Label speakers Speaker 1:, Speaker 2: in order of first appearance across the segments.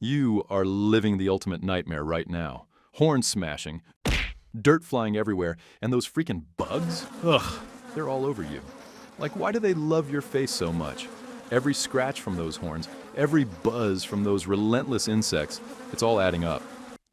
Speaker 1: You are living the ultimate nightmare right now. Horn smashing, dirt flying everywhere, and those freaking bugs? Ugh, they're all over you. Like, why do they love your face so much? Every scratch from those horns, every buzz from those relentless insects, it's all adding up.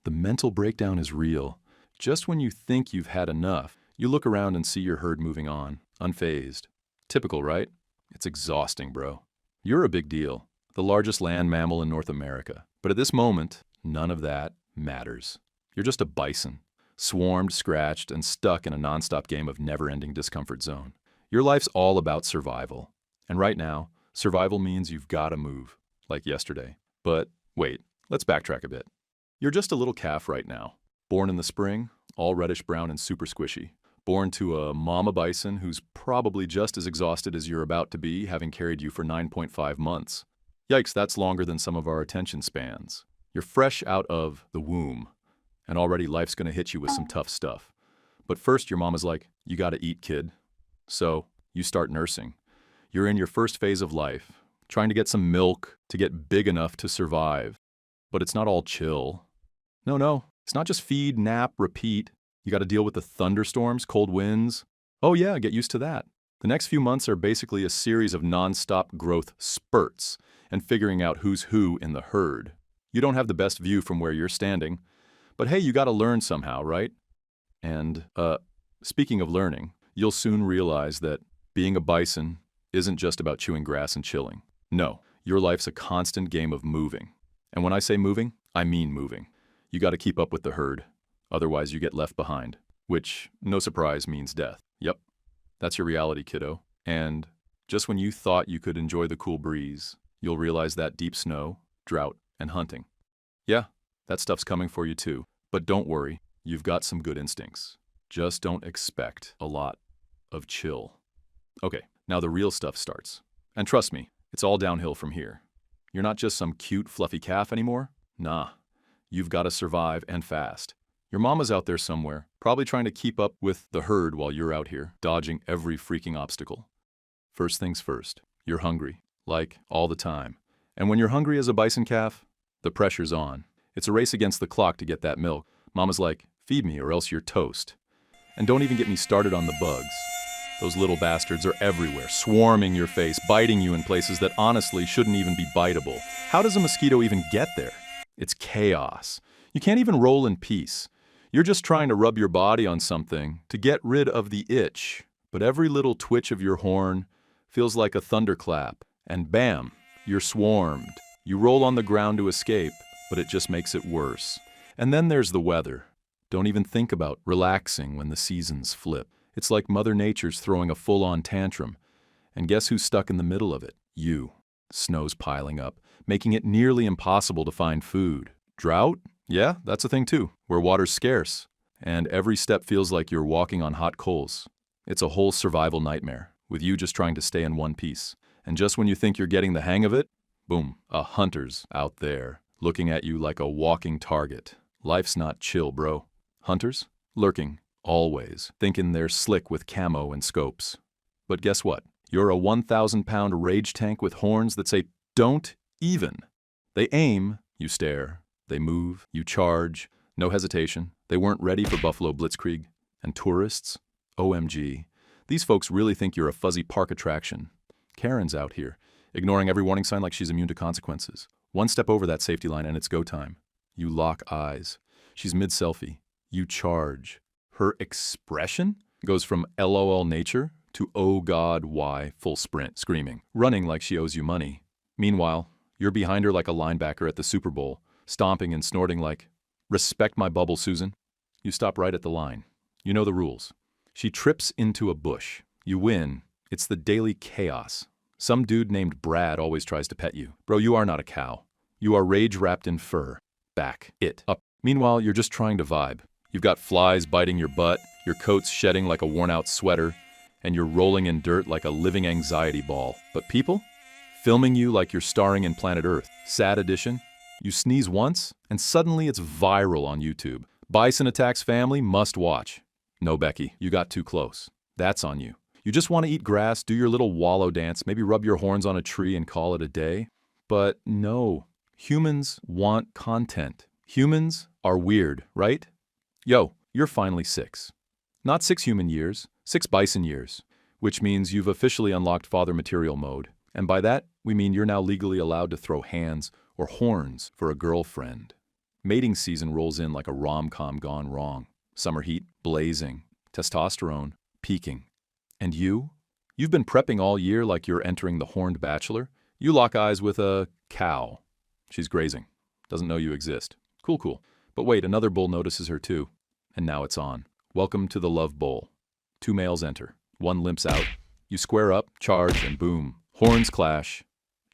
Speaker 1: The mental breakdown is real. Just when you think you've had enough, you look around and see your herd moving on, unfazed. Typical, right? It's exhausting, bro. You're a big deal, the largest land mammal in North America. But at this moment, none of that matters. You're just a bison, swarmed, scratched, and stuck in a nonstop game of never-ending discomfort zone. Your life's all about survival. And right now, survival means you've got to move, like yesterday. But wait, let's backtrack a bit. You're just a little calf right now, born in the spring, all reddish-brown and super squishy. Born to a mama bison who's probably just as exhausted as you're about to be, having carried you for 9.5 months. Yikes, that's longer than some of our attention spans. You're fresh out of the womb, and already life's gonna hit you with some tough stuff. But first, your mama's like, you gotta eat, kid. So, you start nursing. You're in your first phase of life, trying to get some milk to get big enough to survive. But it's not all chill. No, it's not just feed, nap, repeat. You gotta deal with the thunderstorms, cold winds. Oh yeah, get used to that. The next few months are basically a series of non-stop growth spurts and figuring out who's who in the herd. You don't have the best view from where you're standing, but hey, you gotta learn somehow, right? And, speaking of learning, you'll soon realize that being a bison isn't just about chewing grass and chilling. No, your life's a constant game of moving. And when I say moving, I mean moving. You gotta keep up with the herd. Otherwise, you get left behind, which, no surprise, means death. Yep, that's your reality, kiddo. And just when you thought you could enjoy the cool breeze, you'll realize that deep snow, drought, and hunting. Yeah, that stuff's coming for you too. But don't worry, you've got some good instincts. Just don't expect a lot of chill. Okay, now the real stuff starts. And trust me, it's all downhill from here. You're not just some cute, fluffy calf anymore. Nah, you've got to survive and fast. Your mama's out there somewhere, probably trying to keep up with the herd while you're out here, dodging every freaking obstacle. First things first, you're hungry, like all the time. And when you're hungry as a bison calf, the pressure's on. It's a race against the clock to get that milk. Mama's like, feed me or else you're toast. And don't even get me started on the bugs. Those little bastards are everywhere, swarming your face, biting you in places that honestly shouldn't even be biteable. How does a mosquito even get there? It's chaos. You can't even roll in peace. You're just trying to rub your body on something to get rid of the itch. But every little twitch of your horn feels like a thunderclap. And bam, you're swarmed. You roll on the ground to escape, but it just makes it worse. And then there's the weather. Don't even think about relaxing when the seasons flip. It's like Mother Nature's throwing a full-on tantrum. And guess who's stuck in the middle of it? You. Snow's piling up, making it nearly impossible to find food. Drought? Yeah, that's a thing too, where water's scarce. And every step feels like you're walking on hot coals. It's a whole survival nightmare, with you just trying to stay in one piece. And just when you think you're getting the hang of it, boom, a hunter's out there, looking at you like a walking target. Life's not chill, bro. Hunters? Lurking. Always, thinking they're slick with camo and scopes. But guess what? You're a 1,000-pound rage tank with horns that say, don't even. They aim, you stare. They move, you charge. No hesitation. They weren't ready for Buffalo Blitzkrieg. And tourists? OMG. These folks really think you're a fuzzy park attraction. Karen's out here, ignoring every warning sign like she's immune to consequences. One step over that safety line and it's go time. You lock eyes. She's mid-selfie. You charge. Her expression goes from LOL nature to oh God, why, full sprint, screaming, running like she owes you money. Meanwhile, you're behind her like a linebacker at the Super Bowl, stomping and snorting like, respect my bubble, Susan. You stop right at the line. You know the rules. She trips into a bush. You win. It's the daily chaos. Some dude named Brad always tries to pet you. Bro, you are not a cow. You are rage wrapped in fur. Back, it, up. Meanwhile, you're just trying to vibe. You've got flies biting your butt, your coat's shedding like a worn-out sweater, and you're rolling in dirt like a living anxiety ball. But people? Filming you like you're starring in Planet Earth. Sad edition. You sneeze once, and suddenly it's viral on YouTube. Bison attacks family, must watch. No, Becky, you got too close. That's on you. You just want to eat grass, do your little wallow dance, maybe rub your horns on a tree and call it a day. But no, Humans want content. Humans are weird, right? Yo, you're finally 6. Not 6 human years, 6 bison years, which means you've officially unlocked father material mode. And by that, we mean you're now legally allowed to throw hands or horns for a girlfriend. Mating season rolls in like a rom-com gone wrong. Summer heat blazing, testosterone peaking. And you've been prepping all year like you're entering the Horned Bachelor. You lock eyes with a cow. She's grazing. Doesn't know you exist. Cool. But wait, another bull notices her too. And now it's on. Welcome to the love bowl. 2 males enter. 1 limps out. You square up, charge, and boom. Horns clash.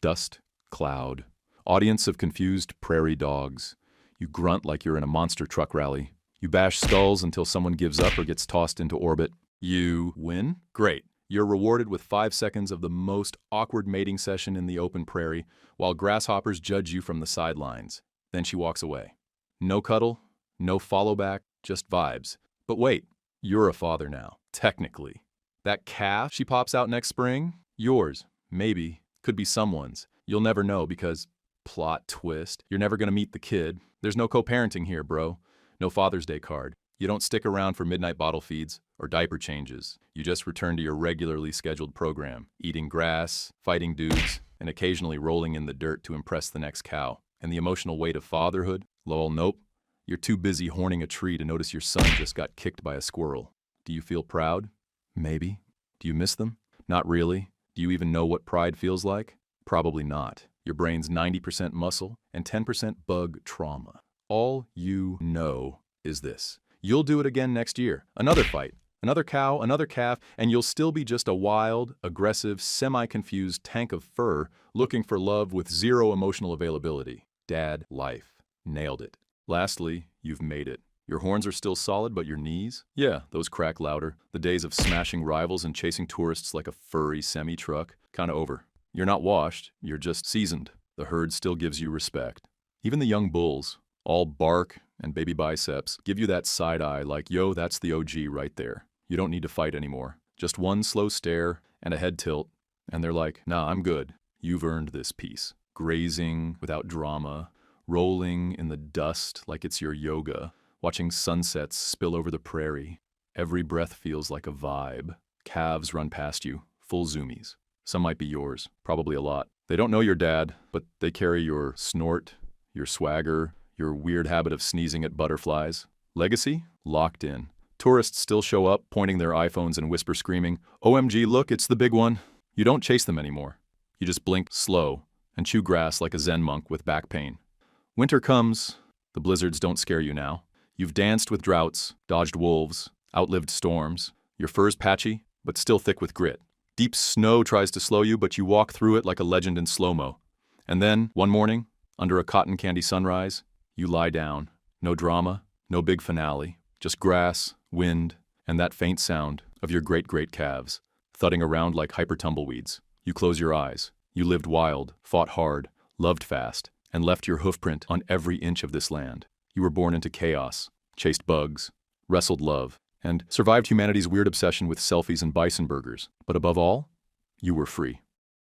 Speaker 1: Dust, cloud. Audience of confused prairie dogs. You grunt like you're in a monster truck rally. You bash skulls until someone gives up or gets tossed into orbit. You win? Great. You're rewarded with 5 seconds of the most awkward mating session in the open prairie, while grasshoppers judge you from the sidelines. Then she walks away. No cuddle, no follow back, just vibes. But wait, you're a father now, technically. That calf she pops out next spring? Yours, maybe, could be someone's. You'll never know because, plot twist, you're never gonna meet the kid. There's no co-parenting here, bro. No Father's Day card. You don't stick around for midnight bottle feeds or diaper changes. You just return to your regularly scheduled program, eating grass, fighting dudes, and occasionally rolling in the dirt to impress the next cow. And the emotional weight of fatherhood? Lol, nope. You're too busy horning a tree to notice your son just got kicked by a squirrel. Do you feel proud? Maybe. Do you miss them? Not really. Do you even know what pride feels like? Probably not. Your brain's 90% muscle and 10% bug trauma. All you know is this. You'll do it again next year. Another fight, another cow, another calf, and you'll still be just a wild, aggressive, semi-confused tank of fur looking for love with 0 emotional availability. Dad life. Nailed it. Lastly, you've made it. Your horns are still solid, but your knees? Yeah, those crack louder. The days of smashing rivals and chasing tourists like a furry semi-truck? Kinda over. You're not washed, you're just seasoned. The herd still gives you respect. Even the young bulls, all bark and baby biceps, give you that side eye like, yo, that's the OG right there. You don't need to fight anymore. Just 1 slow stare and a head tilt, and they're like, nah, I'm good. You've earned this peace. Grazing without drama, rolling in the dust like it's your yoga, watching sunsets spill over the prairie. Every breath feels like a vibe. Calves run past you, full zoomies. Some might be yours, probably a lot. They don't know your dad, but they carry your snort, your swagger, your weird habit of sneezing at butterflies. Legacy? Locked in. Tourists still show up, pointing their iPhones and whisper screaming, OMG, look, it's the big one. You don't chase them anymore. You just blink slow and chew grass like a Zen monk with back pain. Winter comes. The blizzards don't scare you now. You've danced with droughts, dodged wolves, outlived storms. Your fur's patchy, but still thick with grit. Deep snow tries to slow you, but you walk through it like a legend in slow-mo. And then, one morning, under a cotton candy sunrise, you lie down. No drama, no big finale, just grass, wind, and that faint sound of your great-great calves, thudding around like hyper tumbleweeds. You close your eyes. You lived wild, fought hard, loved fast, and left your hoofprint on every inch of this land. You were born into chaos, chased bugs, wrestled love, and survived humanity's weird obsession with selfies and bison burgers. But above all, you were free.